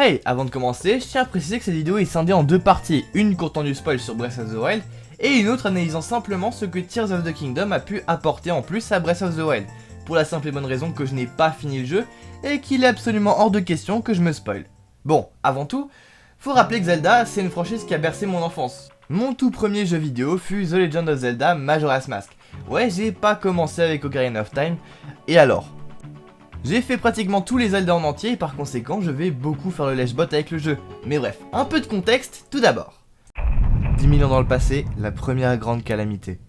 Hey, avant de commencer, je tiens à préciser que cette vidéo est scindée en deux parties, une contenant du spoil sur Breath of the Wild, et une autre analysant simplement ce que Tears of the Kingdom a pu apporter en plus à Breath of the Wild, pour la simple et bonne raison que je n'ai pas fini le jeu, et qu'il est absolument hors de question que je me spoil. Bon, avant tout, faut rappeler que Zelda, c'est une franchise qui a bercé mon enfance. Mon tout premier jeu vidéo fut The Legend of Zelda Majora's Mask. Ouais, j'ai pas commencé avec Ocarina of Time, et alors ? J'ai fait pratiquement tous les Zelda en entier et par conséquent je vais beaucoup faire le lèche-bot avec le jeu. Mais bref, un peu de contexte tout d'abord. 10 000 ans dans le passé, la première grande calamité.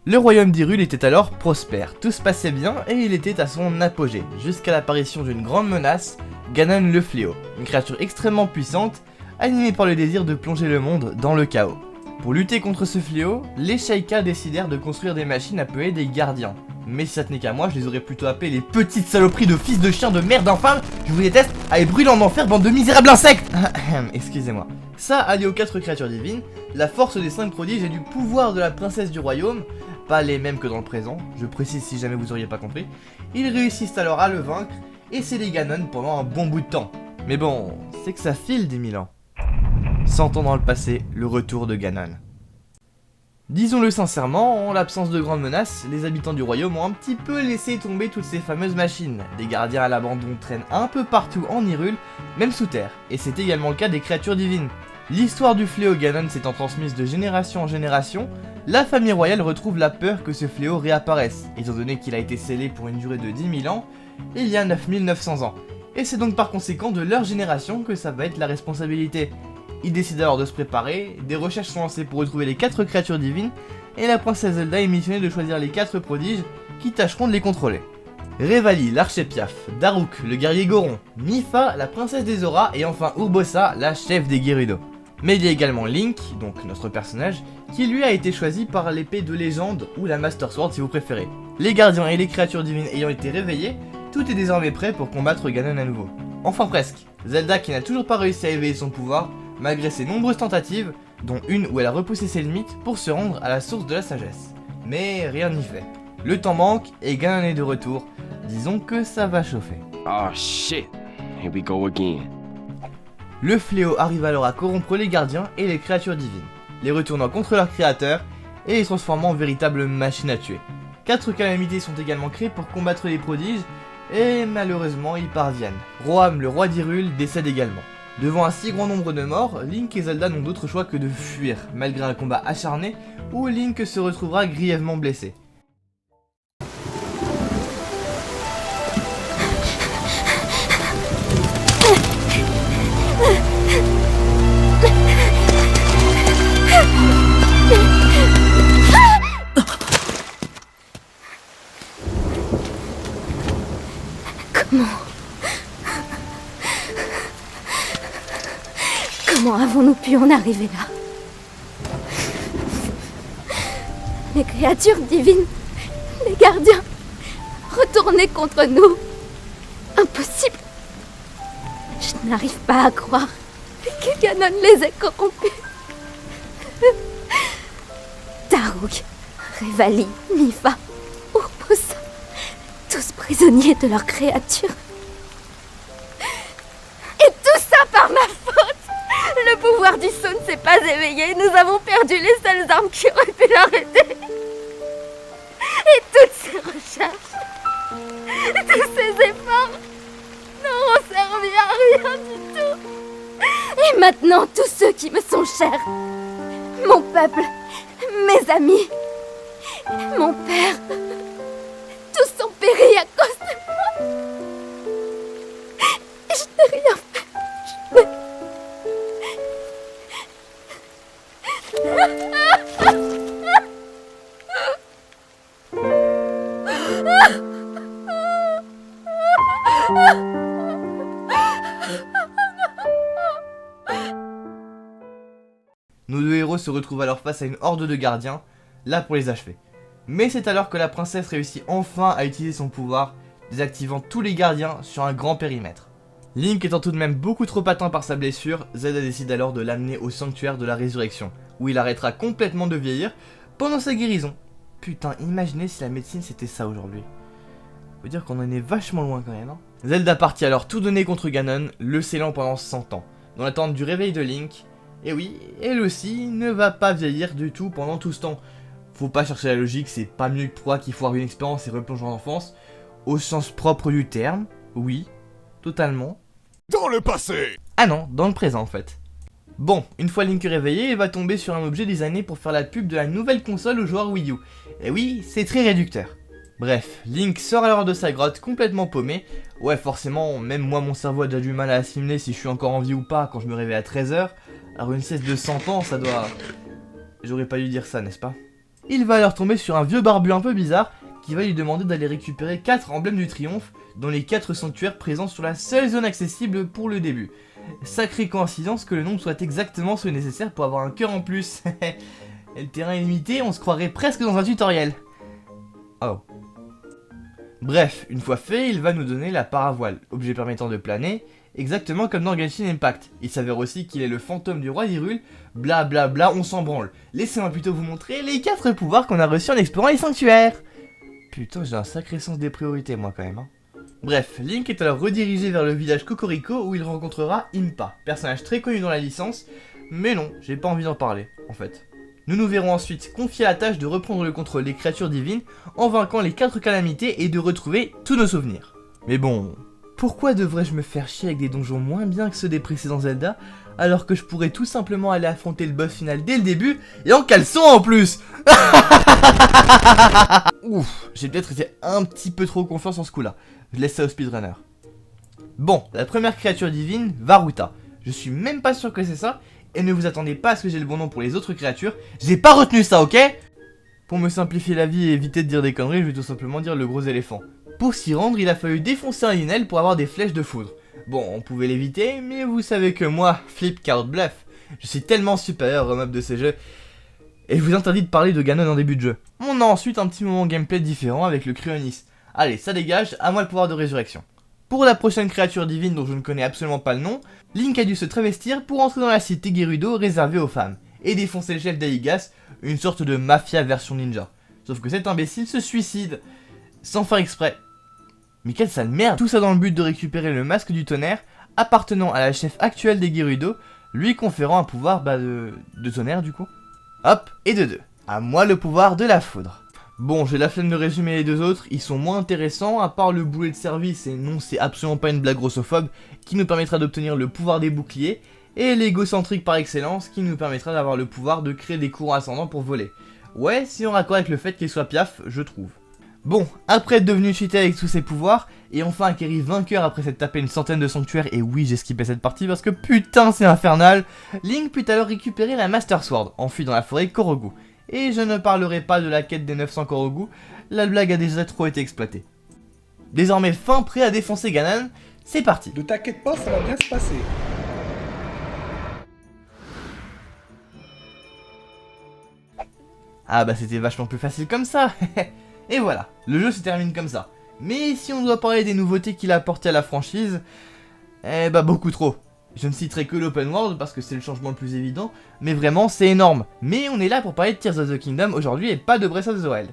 Le royaume d'Hyrule était alors prospère, tout se passait bien et il était à son apogée, jusqu'à l'apparition d'une grande menace, Ganon le Fléau, une créature extrêmement puissante, animée par le désir de plonger le monde dans le chaos. Pour lutter contre ce fléau, les Sheikah décidèrent de construire des machines appelées des gardiens. Mais si ça tenait qu'à moi, je les aurais plutôt appelés les petites saloperies de fils de chien de merde infâme. Je vous déteste, allez brûler en enfer, bande de misérables insectes. Excusez-moi. Ça, allié aux 4 créatures divines, la force des 5 prodiges et du pouvoir de la princesse du royaume, pas les mêmes que dans le présent, je précise si jamais vous auriez pas compris, ils réussissent alors à le vaincre et sceller Ganon pendant un bon bout de temps. Mais bon, c'est que ça file 10 000 ans. 100 ans dans le passé, le retour de Ganon. Disons-le sincèrement, en l'absence de grandes menaces, les habitants du royaume ont un petit peu laissé tomber toutes ces fameuses machines. Des gardiens à l'abandon traînent un peu partout en Hyrule, même sous terre, et c'est également le cas des créatures divines. L'histoire du fléau Ganon s'étant transmise de génération en génération, la famille royale retrouve la peur que ce fléau réapparaisse, étant donné qu'il a été scellé pour une durée de 10 000 ans, il y a 9900 ans. Et c'est donc par conséquent de leur génération que ça va être la responsabilité. Ils décident alors de se préparer, des recherches sont lancées pour retrouver les 4 créatures divines, et la princesse Zelda est missionnée de choisir les 4 prodiges qui tâcheront de les contrôler. Revali, l'archépiaf, Daruk, le guerrier Goron, Mipha, la princesse des auras, et enfin Urbosa, la chef des Gerudo. Mais il y a également Link, donc notre personnage, qui lui a été choisi par l'épée de légende, ou la Master Sword si vous préférez. Les gardiens et les créatures divines ayant été réveillés, tout est désormais prêt pour combattre Ganon à nouveau. Enfin presque, Zelda qui n'a toujours pas réussi à éveiller son pouvoir, malgré ses nombreuses tentatives, dont une où elle a repoussé ses limites pour se rendre à la source de la sagesse. Mais rien n'y fait. Le temps manque et Ganon est de retour. Disons que ça va chauffer. Oh shit, here we go again. Le fléau arrive alors à corrompre les gardiens et les créatures divines, les retournant contre leur créateur et les transformant en véritables machines à tuer. 4 calamités sont également créées pour combattre les prodiges et malheureusement ils parviennent. Roham, le roi d'Hyrule, décède également. Devant un si grand nombre de morts, Link et Zelda n'ont d'autre choix que de fuir, malgré un combat acharné où Link se retrouvera grièvement blessé. Comment avons-nous pu en arriver là? Les créatures divines, les gardiens, retournés contre nous. Impossible. Je n'arrive pas à croire que Ganon les ait corrompus. Daruk, Revali, Mipha, Urbosa, tous prisonniers de leur créature. Et tout ça par ma faute. Le pouvoir du saut ne s'est pas éveillé, nous avons perdu les seules armes qui auraient pu l'arrêter. Et toutes ces recherches, tous ces efforts n'auront servi à rien du tout. Et maintenant, tous ceux qui me sont chers, mon peuple, mes amis, mon père, tous ont péri à cause de moi. Et je n'ai rien fait. Nos deux héros se retrouvent alors face à une horde de gardiens, là pour les achever. Mais c'est alors que la princesse réussit enfin à utiliser son pouvoir, désactivant tous les gardiens sur un grand périmètre. Link étant tout de même beaucoup trop atteint par sa blessure, Zelda décide alors de l'amener au sanctuaire de la résurrection, où il arrêtera complètement de vieillir pendant sa guérison. Putain, imaginez si la médecine c'était ça aujourd'hui. Faut dire qu'on en est vachement loin quand même, hein. Zelda partit alors tout donner contre Ganon, le scellant pendant 100 ans, dans l'attente du réveil de Link. Et oui, elle aussi ne va pas vieillir du tout pendant tout ce temps. Faut pas chercher la logique, c'est pas mieux que toi qu'il faut avoir une expérience et replonger en enfance. Au sens propre du terme, oui, totalement. Dans le passé! Ah non, dans le présent en fait. Bon, une fois Link réveillé, il va tomber sur un objet designé pour faire la pub de la nouvelle console aux joueurs Wii U. Et oui, c'est très réducteur. Bref, Link sort alors de sa grotte complètement paumé. Ouais, forcément, même moi mon cerveau a déjà du mal à assimiler si je suis encore en vie ou pas quand je me réveille à 13h. Alors une sieste de 100 ans, ça doit... J'aurais pas dû dire ça, n'est-ce pas? Il va alors tomber sur un vieux barbu un peu bizarre qui va lui demander d'aller récupérer 4 emblèmes du triomphe dans les 4 sanctuaires présents sur la seule zone accessible pour le début. Sacrée coïncidence que le nombre soit exactement ce nécessaire pour avoir un cœur en plus. Et le terrain est limité, on se croirait presque dans un tutoriel. Oh. Bref, une fois fait, il va nous donner la paravoile, objet permettant de planer, exactement comme dans Genshin Impact. Il s'avère aussi qu'il est le fantôme du roi d'Hyrule, bla bla bla, on s'en branle. Laissez-moi plutôt vous montrer les 4 pouvoirs qu'on a reçus en explorant les sanctuaires. Putain, j'ai un sacré sens des priorités moi quand même, hein. Bref, Link est alors redirigé vers le village Cocorico où il rencontrera Impa, personnage très connu dans la licence, mais non, j'ai pas envie d'en parler, en fait. Nous nous verrons ensuite confier la tâche de reprendre le contrôle des créatures divines en vainquant les 4 calamités et de retrouver tous nos souvenirs. Mais bon, pourquoi devrais-je me faire chier avec des donjons moins bien que ceux des précédents Zelda, alors que je pourrais tout simplement aller affronter le boss final dès le début, et en caleçon en plus. Ouf, j'ai peut-être été un petit peu trop confiance en ce coup-là. Je laisse ça au speedrunner. Bon, la première créature divine, Varuta. Je suis même pas sûr que c'est ça, et ne vous attendez pas à ce que j'ai le bon nom pour les autres créatures. J'ai pas retenu ça, ok? Pour me simplifier la vie et éviter de dire des conneries, je vais tout simplement dire le gros éléphant. Pour s'y rendre, il a fallu défoncer un Linel pour avoir des flèches de foudre. Bon, on pouvait l'éviter, mais vous savez que moi, Flip Card Bluff, je suis tellement supérieur au mob de ces jeux, et je vous interdis de parler de Ganon en début de jeu. On a ensuite un petit moment gameplay différent avec le Cryonis. Allez, ça dégage, à moi le pouvoir de résurrection. Pour la prochaine créature divine dont je ne connais absolument pas le nom, Link a dû se travestir pour entrer dans la cité Gerudo réservée aux femmes, et défoncer le chef d'Aigas, une sorte de mafia version ninja. Sauf que cet imbécile se suicide, sans faire exprès. Mais quelle sale merde! Tout ça dans le but de récupérer le masque du tonnerre, appartenant à la chef actuelle des Gerudo, lui conférant un pouvoir de tonnerre du coup. Hop, et de 2. À moi le pouvoir de la foudre. Bon, j'ai la flemme de résumer les deux autres, ils sont moins intéressants, à part le boulet de service, et non, c'est absolument pas une blague grossophobe, qui nous permettra d'obtenir le pouvoir des boucliers, et l'égocentrique par excellence, qui nous permettra d'avoir le pouvoir de créer des courants ascendants pour voler. Ouais, si on raccord avec le fait qu'il soit piaf, je trouve. Bon, après être devenu cheaté avec tous ses pouvoirs, et enfin acquéri vainqueur après s'être tapé une centaine de sanctuaires, et oui j'ai skippé cette partie parce que putain c'est infernal, Link put alors récupérer la Master Sword, enfuie dans la forêt Korogu. Et je ne parlerai pas de la quête des 900 Korogu, la blague a déjà trop été exploitée. Désormais fin prêt à défoncer Ganon, c'est parti. Ne t'inquiète pas, ça va bien se passer. Ah bah c'était vachement plus facile comme ça. Et voilà, le jeu se termine comme ça. Mais si on doit parler des nouveautés qu'il a apportées à la franchise, eh bah beaucoup trop. Je ne citerai que l'open world parce que c'est le changement le plus évident, mais vraiment c'est énorme. Mais on est là pour parler de Tears of the Kingdom aujourd'hui et pas de Breath of the Wild.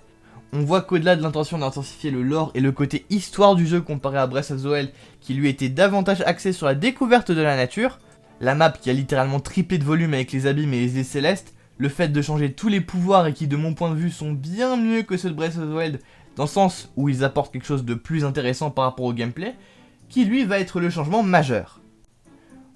On voit qu'au-delà de l'intention d'intensifier le lore et le côté histoire du jeu comparé à Breath of the Wild, qui lui était davantage axé sur la découverte de la nature, la map qui a littéralement triplé de volume avec les abîmes et les îles célestes, le fait de changer tous les pouvoirs et qui de mon point de vue sont bien mieux que ceux de Breath of the Wild, dans le sens où ils apportent quelque chose de plus intéressant par rapport au gameplay, qui lui va être le changement majeur.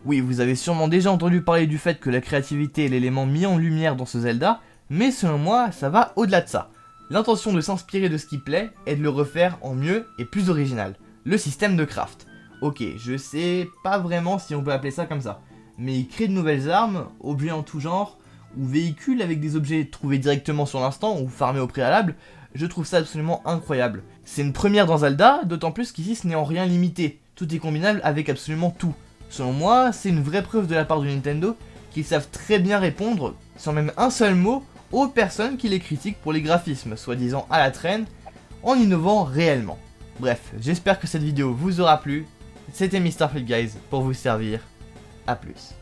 Oui, vous avez sûrement déjà entendu parler du fait que la créativité est l'élément mis en lumière dans ce Zelda, mais selon moi, ça va au-delà de ça. L'intention de s'inspirer de ce qui plaît est de le refaire en mieux et plus original. Le système de craft. Ok, je sais pas vraiment si on peut appeler ça comme ça, mais il crée de nouvelles armes, objets en tout genre, ou véhicules avec des objets trouvés directement sur l'instant ou farmés au préalable. Je trouve ça absolument incroyable. C'est une première dans Zelda, d'autant plus qu'ici ce n'est en rien limité. Tout est combinable avec absolument tout. Selon moi, c'est une vraie preuve de la part de Nintendo qu'ils savent très bien répondre, sans même un seul mot, aux personnes qui les critiquent pour les graphismes, soi-disant à la traîne, en innovant réellement. Bref, j'espère que cette vidéo vous aura plu. C'était MrFlipGuys pour vous servir. A plus.